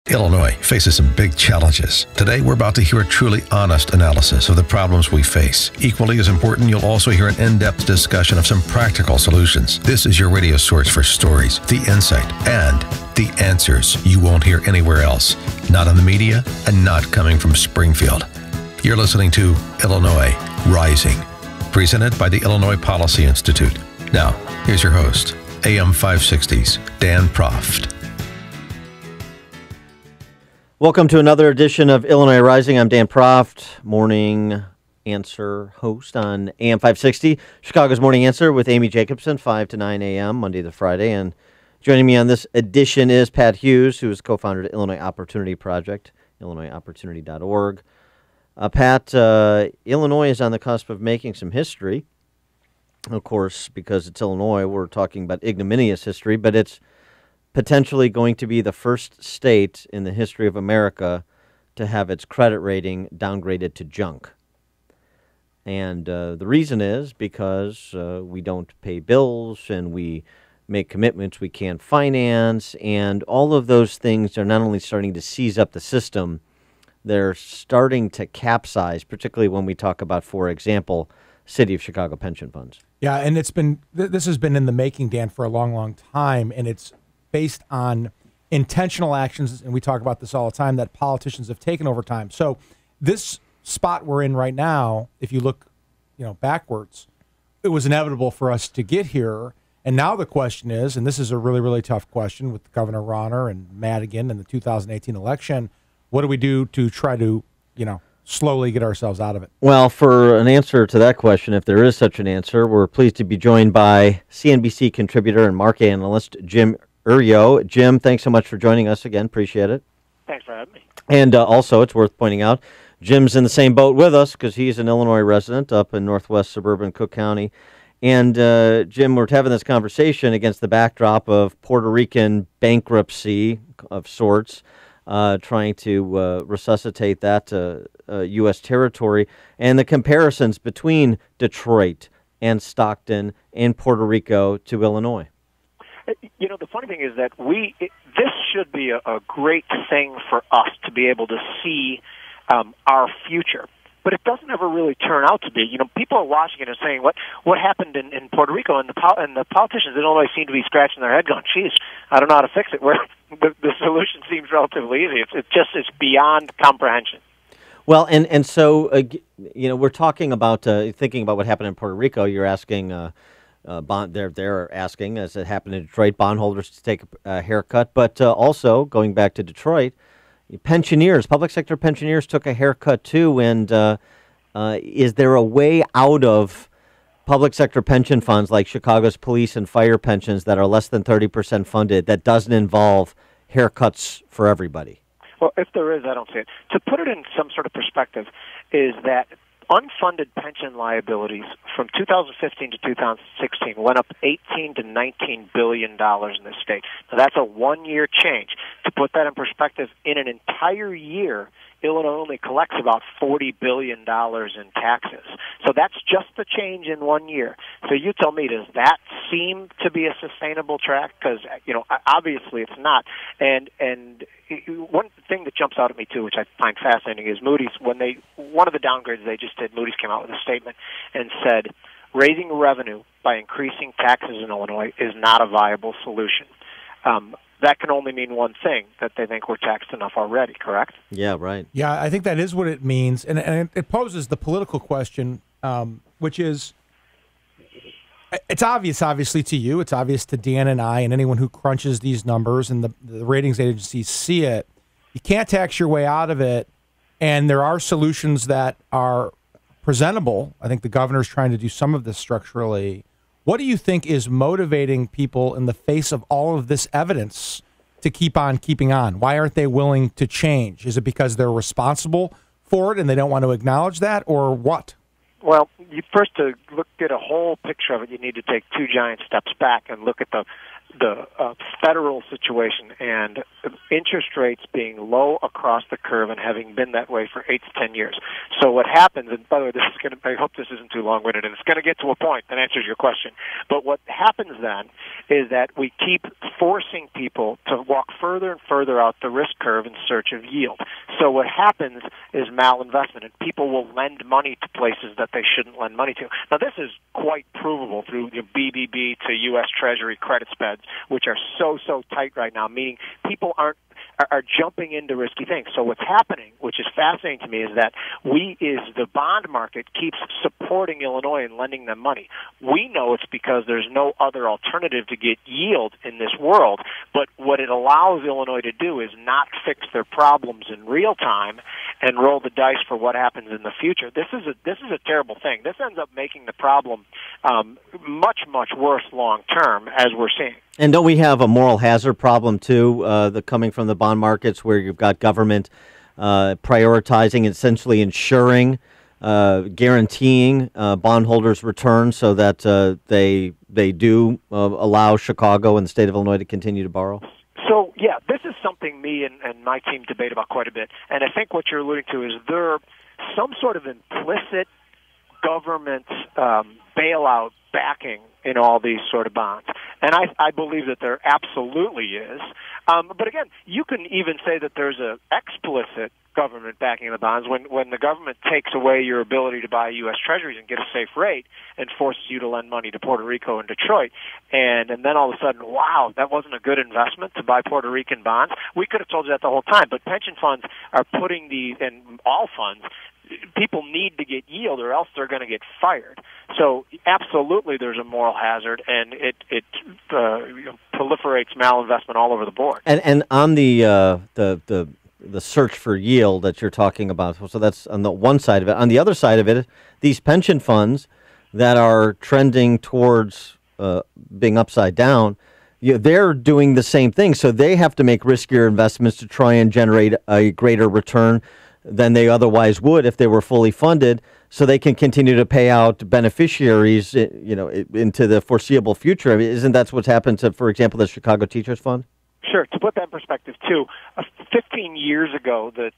Illinois faces some big challenges. Today, we're about to hear a truly honest analysis of the problems we face. Equally as important, you'll also hear an in-depth discussion of some practical solutions. This is your radio source for stories, the insight, and the answers you won't hear anywhere else. Not in the media and not coming from Springfield. You're listening to Illinois Rising, presented by the Illinois Policy Institute. Now, here's your host, AM 560's Dan Proft. Welcome to another edition of Illinois Rising. I'm Dan Proft, morning answer host on AM 560, Chicago's Morning Answer with Amy Jacobson, 5 to 9 a.m., Monday to Friday. And joining me on this edition is Pat Hughes, who is co-founder of the Illinois Opportunity Project, illinoisopportunity.org. Pat, Illinois is on the cusp of making some history. Of course, because it's Illinois, we're talking about ignominious history, but it's potentially going to be the first state in the history of America to have its credit rating downgraded to junk. And the reason is because we don't pay bills and we make commitments we can't finance, and all of those things are not only starting to seize up the system, they're starting to capsize, particularly when we talk about, for example, City of Chicago pension funds. Yeah, and this has been in the making, Dan, for a long, long time, and it's based on intentional actions, and we talk about this all the time, that politicians have taken over time. So this spot we're in right now, if you look, backwards, it was inevitable for us to get here. And now the question is, and this is a really, really tough question with Governor Rauner and Madigan in the 2018 election, what do we do to try to, slowly get ourselves out of it? Well, for an answer to that question, if there is such an answer, we're pleased to be joined by CNBC contributor and market analyst Jim Iuorio. Jim, thanks so much for joining us again. Appreciate it. Thanks for having me. And also, it's worth pointing out, Jim's in the same boat with us because he's an Illinois resident up in northwest suburban Cook County. And Jim, we're having this conversation against the backdrop of Puerto Rican bankruptcy of sorts, trying to resuscitate that U.S. territory, and the comparisons between Detroit and Stockton and Puerto Rico to Illinois. The funny thing is that this should be a great thing for us to be able to see our future. But it doesn't ever really turn out to be. People are watching it and saying, what happened in Puerto Rico? And the politicians in Illinois seem to be scratching their head going, geez, I don't know how to fix it. Where the solution seems relatively easy. It's beyond comprehension. Well, and so, we're talking about, thinking about what happened in Puerto Rico. You're asking, they're asking, as it happened in Detroit, bondholders to take a haircut. But also, going back to Detroit, public sector pensioners took a haircut too. And is there a way out of public sector pension funds like Chicago's police and fire pensions that are less than 30% funded that doesn't involve haircuts for everybody? Well, if there is, I don't see it. To put it in some sort of perspective, is that unfunded pension liabilities from 2015 to 2016 went up $18 to $19 billion in this state. Now, that's a one-year change. To put that in perspective, in an entire year, Illinois only collects about $40 billion in taxes. So that's just the change in 1 year. So you tell me, does that seem to be a sustainable track? Because, obviously it's not. And one thing that jumps out at me, too, which I find fascinating, is Moody's, one of the downgrades they just did, Moody's came out with a statement and said, raising revenue by increasing taxes in Illinois is not a viable solution. That can only mean one thing, that they think we're taxed enough already, correct? Yeah, right. Yeah, I think that is what it means. And it poses the political question, which is, it's obvious, obviously, to you. It's obvious to Dan and I and anyone who crunches these numbers, and the ratings agencies see it. You can't tax your way out of it, and there are solutions that are presentable. I think the governor's trying to do some of this structurally. What do you think is motivating people in the face of all of this evidence to keep on keeping on? Why aren't they willing to change? Is it because they're responsible for it and they don't want to acknowledge that, or what? Well, first, to look at a whole picture of it, you need to take two giant steps back and look at the federal situation. And interest rates being low across the curve and having been that way for 8 to 10 years. So what happens, and by the way, I hope this isn't too long-winded, and it's going to get to a point that answers your question. But what happens then is that we keep forcing people to walk further and further out the risk curve in search of yield. So what happens is malinvestment, and people will lend money to places that they shouldn't lend money to. Now, this is quite provable through BBB to U.S. Treasury credit spreads, which are so tight right now, meaning people are jumping into risky things. So what's happening, which is fascinating to me, is that the bond market keeps supporting Illinois and lending them money. We know it's because there's no other alternative to get yield in this world, but what it allows Illinois to do is not fix their problems in real time and roll the dice for what happens in the future. This is a terrible thing. This ends up making the problem much worse long term, as we're seeing. And don't we have a moral hazard problem, too, coming from the bond markets where you've got government prioritizing, essentially ensuring, guaranteeing bondholders' returns so that they do allow Chicago and the state of Illinois to continue to borrow? So, yeah, this is something me and my team debate about quite a bit. And I think what you're alluding to is there some sort of implicit government bailout backing in all these sort of bonds. And I believe that there absolutely is. But again, you can even say that there's an explicit government backing the bonds when the government takes away your ability to buy U.S. Treasuries and get a safe rate and forces you to lend money to Puerto Rico and Detroit. And then all of a sudden, wow, that wasn't a good investment to buy Puerto Rican bonds. We could have told you that the whole time. But pension funds are putting and all funds, people need to get yield or else they're going to get fired. So absolutely there's a moral hazard, and it proliferates malinvestment all over the board. And on the search for yield that you're talking about, so that's on the one side of it. On the other side of it, these pension funds that are trending towards being upside down, they're doing the same thing. So they have to make riskier investments to try and generate a greater return than they otherwise would if they were fully funded, so they can continue to pay out beneficiaries, into the foreseeable future. I mean, isn't that what's happened to, for example, the Chicago Teachers Fund? Sure. To put that in perspective, too, 15 years ago, the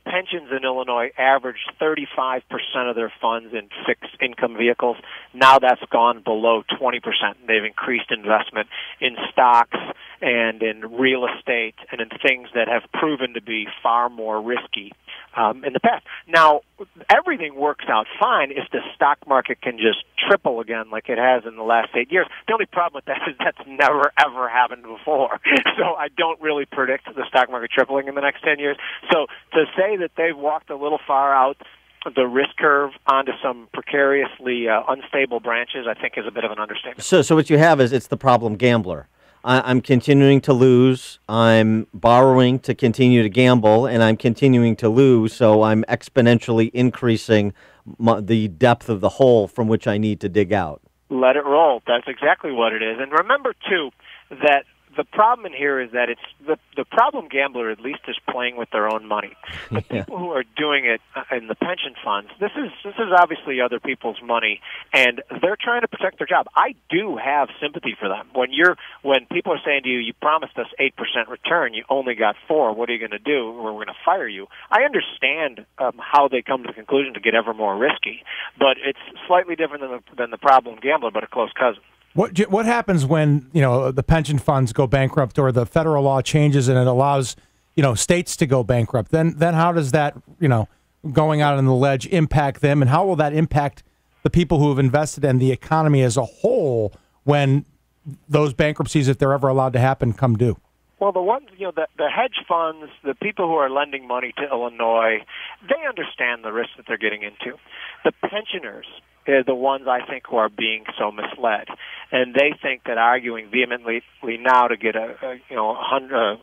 pensions in Illinois averaged 35% of their funds in fixed income vehicles. Now that's gone below 20%. They've increased investment in stocks and in real estate and in things that have proven to be far more risky in the past. Now, everything works out fine if the stock market can just triple again like it has in the last 8 years. The only problem with that is that's never, ever happened before. So I don't really predict the stock market tripling in the next 10 years. So to say that they've walked a little far out the risk curve onto some precariously unstable branches, I think is a bit of an understatement. So what you have is it's the problem gambler. I'm continuing to lose, I'm borrowing to continue to gamble, and I'm continuing to lose, so I'm exponentially increasing the depth of the hole from which I need to dig out. Let it roll. That's exactly what it is. And remember, too, that the problem in here is that it's the problem gambler at least is playing with their own money. But people who are doing it in the pension funds, this is obviously other people's money, and they're trying to protect their job. I do have sympathy for them. When people are saying to you, you promised us 8% return, you only got 4%, what are you going to do? We're going to fire you. I understand how they come to the conclusion to get ever more risky, but it's slightly different than the problem gambler, but a close cousin. What happens when the pension funds go bankrupt or the federal law changes and it allows states to go bankrupt? Then how does that going out on the ledge impact them, and how will that impact the people who have invested in the economy as a whole when those bankruptcies, if they're ever allowed to happen, come due? Well, the ones, the hedge funds, the people who are lending money to Illinois, they understand the risk that they're getting into. The pensioners are the ones I think who are being so misled, and they think that arguing vehemently now to get a 100%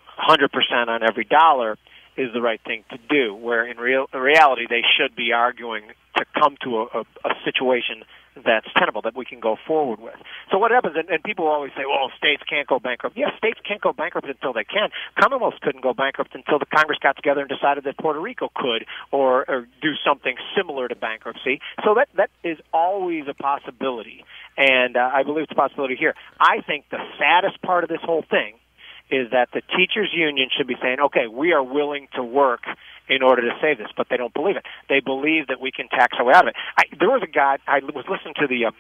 on every dollar is the right thing to do. Where in reality they should be arguing to come to a situation that's tenable, that we can go forward with. So what happens, and people always say, well, states can't go bankrupt. Yes, states can't go bankrupt until they can. Commonwealths couldn't go bankrupt until the Congress got together and decided that Puerto Rico could, or do something similar to bankruptcy. So that is always a possibility, and I believe it's a possibility here. I think the saddest part of this whole thing is that the teachers union should be saying, okay, we are willing to work in order to save this, but they don't believe it. They believe that we can tax our way out of it. There was a guy, I was listening to the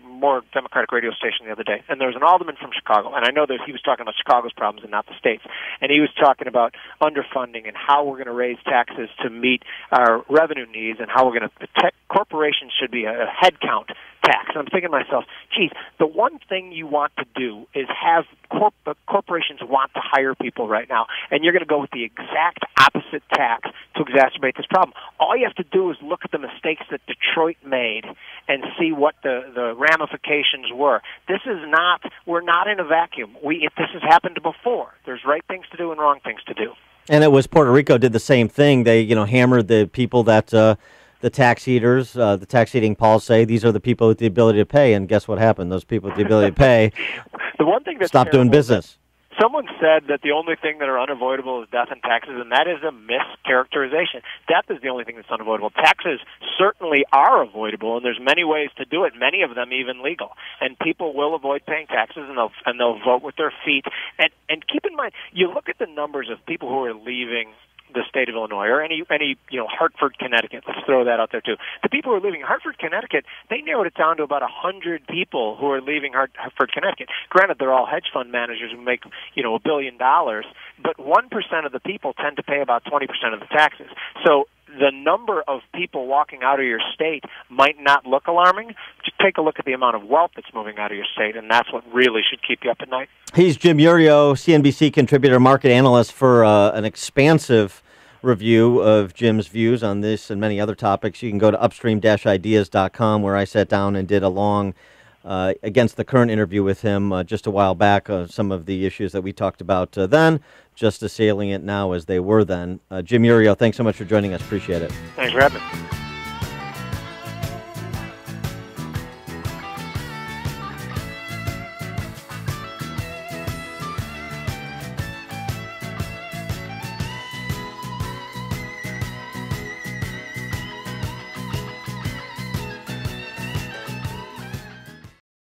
more Democratic radio station the other day, and there was an alderman from Chicago, and I know that he was talking about Chicago's problems and not the state's, and he was talking about underfunding and how we're going to raise taxes to meet our revenue needs and how we're going to corporations should be a head count tax. And I'm thinking to myself, geez, the one thing you want to do is have corporations want to hire people right now, and you're going to go with the exact opposite tax to exacerbate this problem. All you have to do is look at the mistakes that Detroit made and see what the ramifications were. This is not, we're not in a vacuum. This has happened before. There's right things to do and wrong things to do. And it was Puerto Rico did the same thing. They, hammered the people that the tax eaters, the tax eating Pauls say these are the people with the ability to pay. And guess what happened? Those people with the ability to pay the one thing that's stopped doing business. Someone said that the only thing that are unavoidable is death and taxes, and that is a mischaracterization. Death is the only thing that's unavoidable. Taxes certainly are avoidable, and there's many ways to do it, many of them even legal. And people will avoid paying taxes, and they'll vote with their feet. And keep in mind, you look at the numbers of people who are leaving the state of Illinois, or any Hartford, Connecticut. Let's throw that out there too. The people who are leaving Hartford, Connecticut, they narrowed it down to about 100 people who are leaving Hartford, Connecticut. Granted, they're all hedge fund managers who make $1 billion, but 1% of the people tend to pay about 20% of the taxes. So the number of people walking out of your state might not look alarming. Just take a look at the amount of wealth that's moving out of your state, and that's what really should keep you up at night. He's Jim Iuorio, CNBC contributor, market analyst, for an expansive review of Jim's views on this and many other topics. You can go to upstream-ideas.com, where I sat down and did a long against the current interview with him just a while back, some of the issues that we talked about then, just as salient now as they were then. Jim Iuorio, thanks so much for joining us. Appreciate it. Thanks for having me.